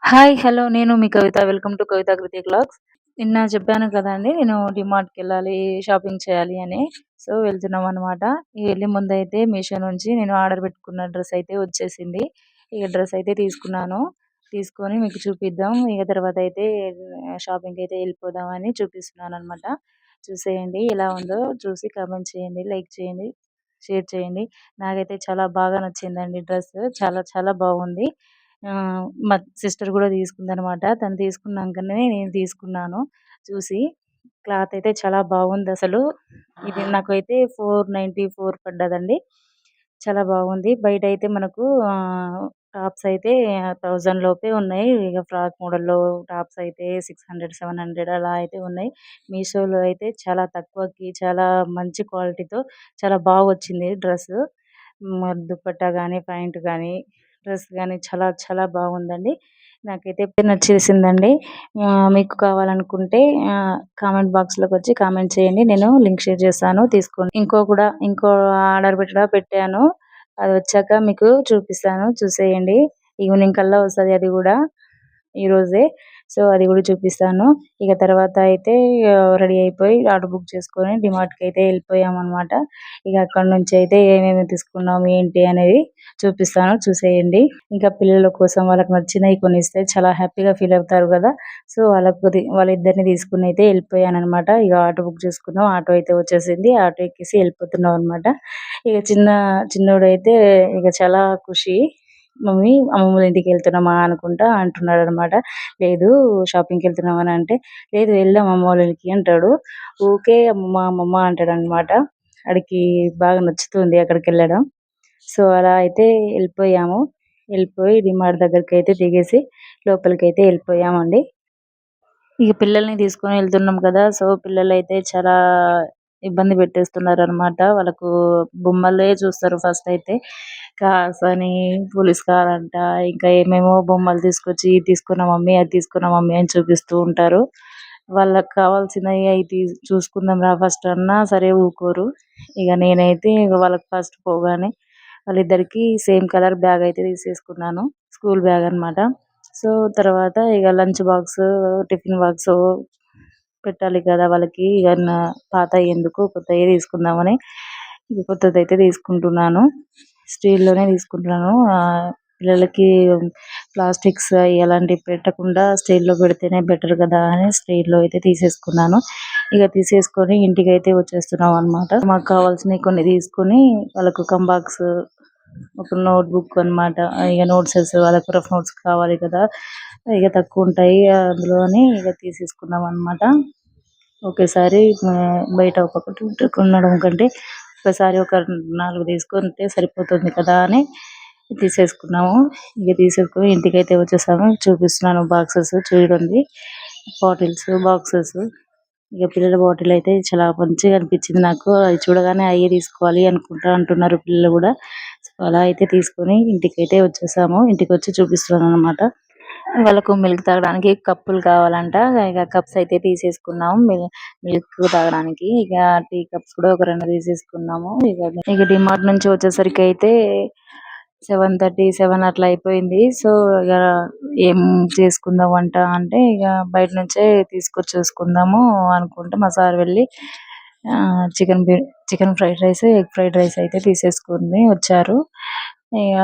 Hi. Hello. నేను మీ Kavitha. Welcome to Kavitha Kriti vlogs. నిన్న చెప్పాను కదండీ! నేను డీమార్ట్‌కెళ్ళాలి, షాపింగ్ చేయాలి అని. సో, వెళ్తున్నామనమాట. వెళ్ళే ముందైతే మీషో నుంచి నేను ఆర్డర్ పెట్టుకున్న డ్రెస్ అయితే వచ్చేసింది. ఇక డ్రెస్ అయితే తీసుకున్నాను. తీసుకొని మీకు చూపిద్దాం. ఇక తర్వాత అయితే షాపింగ్‌కైతే వెళ్ళిపోదామని చూపిస్తున్నాననమాట. చూసేయండి ఎలా ఉందో చూసి కామెంట్ చేయండి, లైక్ చేయండి, షేర్ చేయండి. నాకైతే చాలా బాగా నచ్చిందండి డ్రెస్. చాలా చాలా బాగుంది. మా సిస్టర్ గూడా తీసుకుందనమాట. తను తీసుకున్నాంకనే నేను తీసుకున్నాను చూసి. క్లాత్ అయితే చాలా బాగుందసలు. ఇది నాకైతే 494 పడ్డదండి. చాలా బాగుంది. బయటైతే మనకు టాప్స్ అయితే 1000 లోపే ఉన్నాయి. ఇగ ఫ్రాక్ మోడల్‌లో టాప్స్ అయితే 600, 700 అలా అయితే ఉన్నాయి. మీషోలో అయితే చాలా తక్కువకి చాలా మంచి క్వాలిటీతో చాలా బాగొచ్చింది డ్రెస్సు. దుపట్టా గానీ, ప్యాంట్ గానీ, డ్రెస్ గానీ చాలా చాలా బాగుందండి. నాకైతే నచ్చేసిందండి. మీకు కావాలనుకుంటే కామెంట్ బాక్స్‌లోకొచ్చి కామెంట్ చేయండి. నేను లింక్ షేర్ చేస్తాను తీసుకోండి. ఇంకో ఆర్డర్ పెట్టాను. అదొచ్చాక మీకు చూపిస్తాను చూసేయండి. ఈవినింగ్ కల్లా వస్తది అది గూడా ఈరోజే. సో, అది గూడా చూపిస్తాను. ఇక తర్వాత అయితే రెడీ అయిపోయి ఆటో బుక్ చేసుకొని డీమార్ట్‌కైతే ఎళ్ళిపోయామనమాట. ఇక అక్కడి నుంచయితే ఏమేమి తీసుకున్నాం ఏంటి అనేది చూపిస్తాను చూసేయండి. ఇంకా పిల్లల కోసం వాళ్ళకి నచ్చినయి కొనిస్తే చాలా హ్యాపీగా ఫీల్ అవుతారు గదా! సో, వాళ్ళిద్దరిని తీసుకొనైతే ఎళ్ళిపోయాననమాట. ఇగ ఆటో బుక్ చేసుకున్నాం. ఆటో అయితే వచ్చేసింది. ఆటో ఎక్కేసి ఎళ్ళిపోతున్నాం అనమాట. ఇగ చిన్నోడైతే ఇగ చాలా ఖుషి. మమ్మీ అమ్మమ్మోళ్ళ ఇంటికెళ్తున్నామా అనుకుంటా అంటున్నాడనమాట. లేదు షాపింగ్‌కెళ్తున్నాం అని అంటే, లేదు వెళ్దాం అమ్మ వాళ్ళ ఇంటికి అంటాడు. ఊకే అమ్మమ్మ, అమ్మమ్మ అంటాడనమాట. ఆడికి బాగా నచ్చుతుంది అక్కడికెళ్ళడం. సో, అలా అయితే ఎళ్ళిపోయాము. ఎళ్ళిపోయి డీమార్ట్ దగ్గరికైతే దిగేసి లోపలికైతే ఎళ్ళిపోయామండి. ఇక పిల్లల్ని తీసుకొని వెళ్తున్నాం కదా! సో, పిల్లలైతే చాలా ఇబ్బంది పెట్టేస్తున్నారనమాట. వాళ్ళకు బొమ్మలే చూస్తారు ఫస్టయితే. కార్స్ అని, పోలీస్ కార్ అంట, ఇంకా ఏమేమో బొమ్మలు తీసుకొచ్చి ఇది తీసుకున్నా మమ్మీ, అది తీసుకున్నా మమ్మీ అని చూపిస్తూ ఉంటారు. వాళ్ళకి కావాల్సినయి అయి చూసుకుందాం రా ఫస్ట్ అన్నా సరే ఊకోరు. ఇగ నేనైతే ఇగ వాళ్ళకి ఫస్ట్ పోగానే వాళ్ళిద్దరికీ సేమ్ కలర్ బ్యాగ్ అయితే తీసేసుకున్నాను. స్కూల్ బ్యాగ్ అనమాట. సో, తర్వాత ఇగ లంచ్ బాక్సు, టిఫిన్ బాక్సు పెట్టాలి కదా! వాళ్ళకి. ఇగ పాతయి ఎందుకు కొత్తయే తీసుకుందామని ఇగ కొత్తదైతే తీసుకుంటున్నాను. స్టీల్‌లోనే తీసుకుంటున్నాను. పిల్లలకి ప్లాస్టిక్స్ అలాంటివి పెట్టకుండా స్టీల్‌లో పెడితేనే బెటర్ కదా! అని స్టీల్‌లో అయితే తీసేసుకున్నాను. ఇగ తీసేసుకొని ఇంటికైతే వచ్చేస్తున్నామనమాట. మాకు కావాల్సినయి కొన్ని తీసుకొని వాళ్ళకు కంబాక్స్, ఒక నోట్ బుక్ అనమాట. ఇగ నోట్సెస్ వాళ్ళకు రఫ్ నోట్స్ కావాలి కదా! ఇగ తక్కువుంటాయి అందులో అని ఇగ తీసేసుకున్నామనమాట. ఒకేసారి బయట ఒక్కొక్కటి కొనడం కంటే ఒకసారి ఒక 4 తీసుకుంటే సరిపోతుంది కదా అని తీసేసుకున్నాము. ఇక తీసేసుకొని ఇంటికైతే వచ్చేసాము. చూపిస్తున్నాను బాక్సెస్ చూడండి. Bottles, boxes. ఇక పిల్లల బాటిల్ అయితే చాలా మంచిగా అనిపించింది నాకు. అది చూడగానే అయ్యే తీసుకోవాలి అనుకుంటా అంటున్నారు పిల్లలు గూడా. సో, అలా అయితే తీసుకొని ఇంటికైతే వచ్చేసాము. ఇంటికొచ్చి చూపిస్తున్నాననమాట. వాళ్ళకు మిల్క్ తాగడానికి కప్పులు కావాలంట. ఇక కప్స్ అయితే తీసేసుకున్నాం. మిల్క్ తాగడానికి. ఇక టీ కప్స్ కూడా ఒక 2 తీసేసుకున్నాము. ఇక డీమార్ట్ నుంచి వచ్చేసరికయితే 7:30, 7 అట్లా అయిపోయింది. సో, ఇగ ఏం చేసుకుందాం వంట అంటే ఇగ బయట నుంచే తీసుకొచ్చేసుకుందాము అనుకుంటే మా సార్ వెళ్ళి chicken fried rice, egg fried rice అయితే తీసేసుకొని వచ్చారు. ఇగ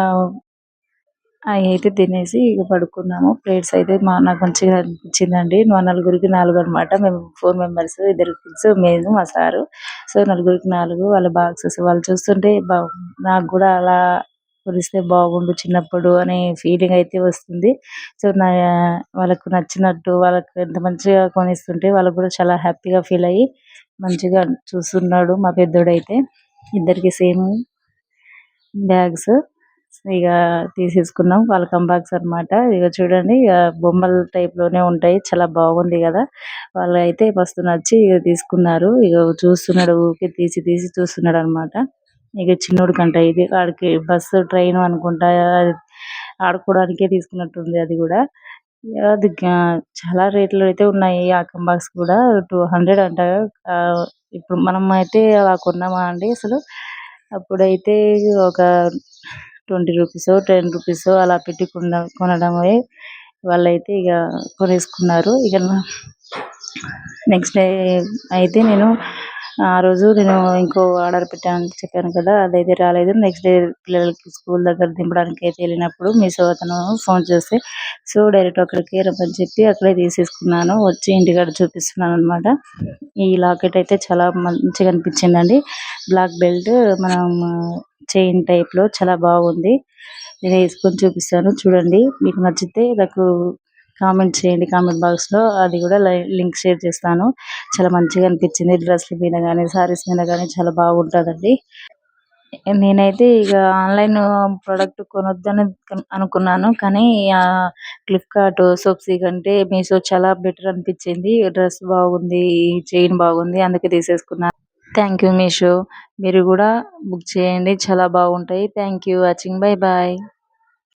అయయితే తినేసి ఇగ పడుకున్నాము. ప్లేట్స్ అయితే నాకు మంచిగా అనిపించిందండి. మా నలుగురికి 4 అనమాట. మేము 4 మెంబర్స్. ఇద్దరు కిడ్స్, నేను, మా సారు. సో, నలుగురికి 4 వాళ్ళ బాక్సెస్ వాళ్ళు చూస్తుంటే నాకు గూడా అలా కొనిస్తే బాగుండు చిన్నప్పుడు అనే ఫీలింగ్ అయితే వస్తుంది. సో, వాళ్ళకు నచ్చినట్టు వాళ్ళకి ఎంత మంచిగా కొనిస్తుంటే వాళ్ళకి గూడా చాలా హ్యాపీగా ఫీల్ అయ్యి మంచిగా చూస్తున్నాడు మా పెద్దోడైతే. ఇద్దరికి సేమ్ బ్యాగ్స్. ఇగ తీసేసుకున్నాం. వెల్కమ్ బాక్స్ అనమాట. ఇగ చూడండి బొమ్మల టైప్‌లోనే ఉంటాయి. చాలా బాగుంది గదా! వాళ్ళైతే మస్తు నచ్చి ఇగ తీసుకున్నారు. ఇగ చూస్తున్నాడు ఊకే తీసి తీసి చూస్తున్నాడనమాట. ఇగ చిన్నోడికంట ఇది. వాడికి బస్సు, ట్రైను అనుకుంటా ఆడుకోవడానికే తీసుకున్నట్టుంది అది గూడా. అది చాలా రేట్లు అయితే ఉన్నాయి. ఆ కంబాక్స్ కూడా 200 అంట. ఇప్పుడు మనం అయితే అలా కొన్నామా అండి అసలు? అప్పుడైతే ఒక 20 రూపీసో, 10 రూపీసో అలా పెట్టి కొనడమే వాళ్ళైతే ఇక కొనేసుకున్నారు. ఇక నెక్స్ట్ డే అయితే నేను ఆ రోజు నేను ఇంకో ఆర్డర్ పెట్టాను చెప్పాను కదా, అదైతే రాలేదు. నెక్స్ట్ డే పిల్లలకి స్కూల్ దగ్గర దింపడానికి అయితే వెళ్ళినప్పుడు మీషో అతను ఫోన్ చేస్తే సో డైరెక్ట్ అక్కడికి రమ్మని చెప్పి అక్కడే తీసేసుకున్నాను. వచ్చి ఇంటికాడ చూపిస్తున్నాను అనమాట. ఈ లాకెట్ అయితే చాలా మంచిగా అనిపించిందండి. బ్లాక్ బెల్ట్ మనం చైన్ టైప్ లో చాలా బాగుంది. నేను వేసుకొని చూపిస్తాను చూడండి. మీకు నచ్చితే నాకు కామెంట్ చేయండి కామెంట్ బాక్స్ లో. అది కూడా లింక్ షేర్ చేస్తాను. చాలా మంచిగా అనిపించింది. డ్రెస్ల మీద కానీ సారీస్ మీద కానీ చాలా బాగుంటుందండి. నేనైతే ఇక ఆన్లైన్ ప్రోడక్ట్ కొనొద్దని అనుకున్నాను. కానీ ఫ్లిప్కార్ట్ సోప్సీ కంటే మీషో చాలా బెటర్ అనిపించింది. డ్రెస్ బాగుంది, చైన్ బాగుంది, అందుకే తీసేసుకున్నాను. Thank you Meesho. మీరు కూడా బుక్ చేయండి, చాలా బాగుంటాయి. Thank you watching. Bye bye.